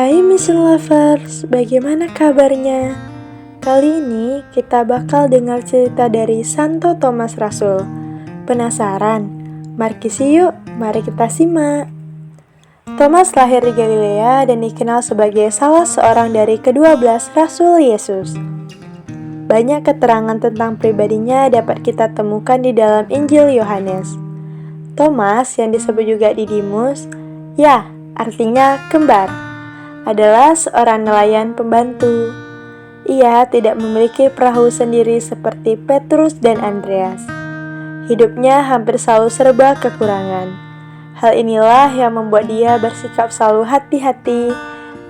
Hai Mission Lovers, bagaimana kabarnya? Kali ini kita bakal dengar cerita dari Santo Thomas Rasul. Penasaran? Mari kita simak. Thomas lahir di Galilea dan dikenal sebagai salah seorang dari ke-12 Rasul Yesus. Banyak keterangan tentang pribadinya dapat kita temukan di dalam Injil Yohanes. Thomas, yang disebut juga Didimus, artinya kembar, adalah seorang nelayan pembantu. Ia tidak memiliki perahu sendiri seperti Petrus dan Andreas. Hidupnya hampir selalu serba kekurangan. Hal inilah yang membuat dia bersikap selalu hati-hati,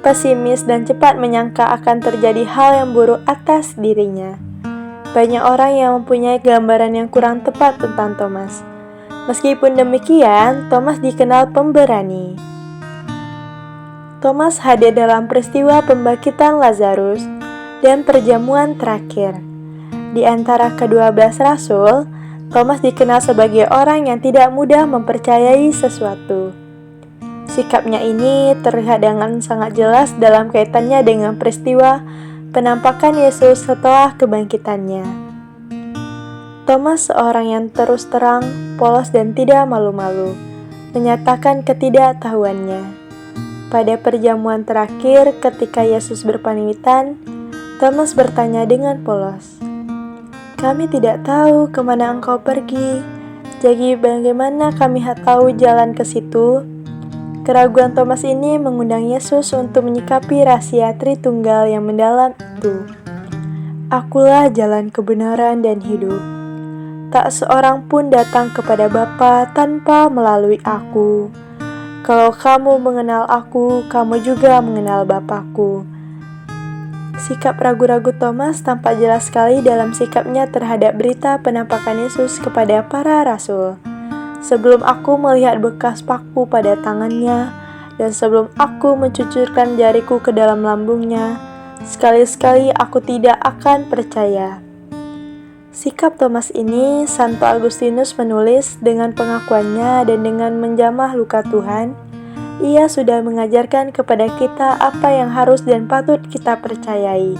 pesimis, dan cepat menyangka akan terjadi hal yang buruk atas dirinya. Banyak orang yang mempunyai gambaran yang kurang tepat tentang Thomas. Meskipun demikian, Thomas dikenal pemberani. Thomas hadir dalam peristiwa pembangkitan Lazarus dan perjamuan terakhir. Di antara ke-12 Rasul, Thomas dikenal sebagai orang yang tidak mudah mempercayai sesuatu. Sikapnya ini terlihat dengan sangat jelas dalam kaitannya dengan peristiwa penampakan Yesus setelah kebangkitannya. Thomas seorang yang terus terang, polos dan tidak malu-malu, menyatakan ketidaktahuannya. Pada perjamuan terakhir ketika Yesus berpamitan, Thomas bertanya dengan polos, "Kami tidak tahu kemana engkau pergi, jadi bagaimana kami tahu jalan ke situ?" Keraguan Thomas ini mengundang Yesus untuk menyikapi rahasia Tritunggal yang mendalam itu. "Akulah jalan kebenaran dan hidup. Tak seorang pun datang kepada Bapa tanpa melalui aku. Kalau kamu mengenal aku, kamu juga mengenal Bapa-Ku." Sikap ragu-ragu Thomas tampak jelas sekali dalam sikapnya terhadap berita penampakan Yesus kepada para rasul. "Sebelum aku melihat bekas paku pada tangannya, dan sebelum aku mencucurkan jariku ke dalam lambungnya, sekali-sekali aku tidak akan percaya." Sikap Thomas ini Santo Agustinus menulis dengan pengakuannya dan dengan menjamah luka Tuhan. Ia sudah mengajarkan kepada kita apa yang harus dan patut kita percayai.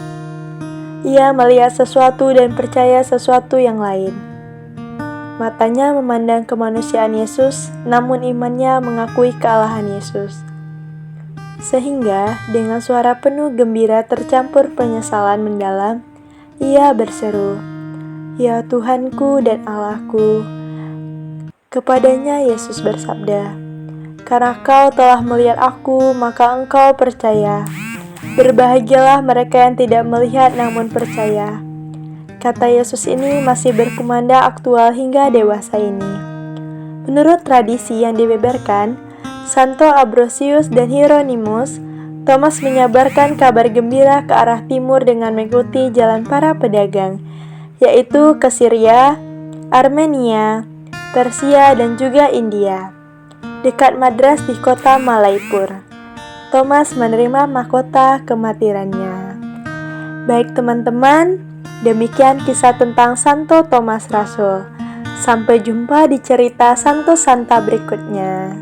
Ia melihat sesuatu dan percaya sesuatu yang lain. Matanya memandang kemanusiaan Yesus, namun imannya mengakui kealahan Yesus. Sehingga dengan suara penuh gembira tercampur penyesalan mendalam, ia berseru, "Ya Tuhanku dan Allahku." Kepadanya Yesus bersabda, "Karena kau telah melihat aku, maka engkau percaya. Berbahagialah mereka yang tidak melihat namun percaya." Kata Yesus ini masih berkumandang aktual hingga dewasa ini. Menurut tradisi yang dibeberkan, Santo Ambrosius dan Hieronymus, Thomas menyabarkan kabar gembira ke arah timur dengan mengikuti jalan para pedagang, yaitu ke Syria, Armenia, Persia, dan juga India, dekat Madras di kota Malaipur. Thomas menerima mahkota kematirannya. Baik teman-teman, demikian kisah tentang Santo Thomas Rasul. Sampai jumpa di cerita Santo Santa berikutnya.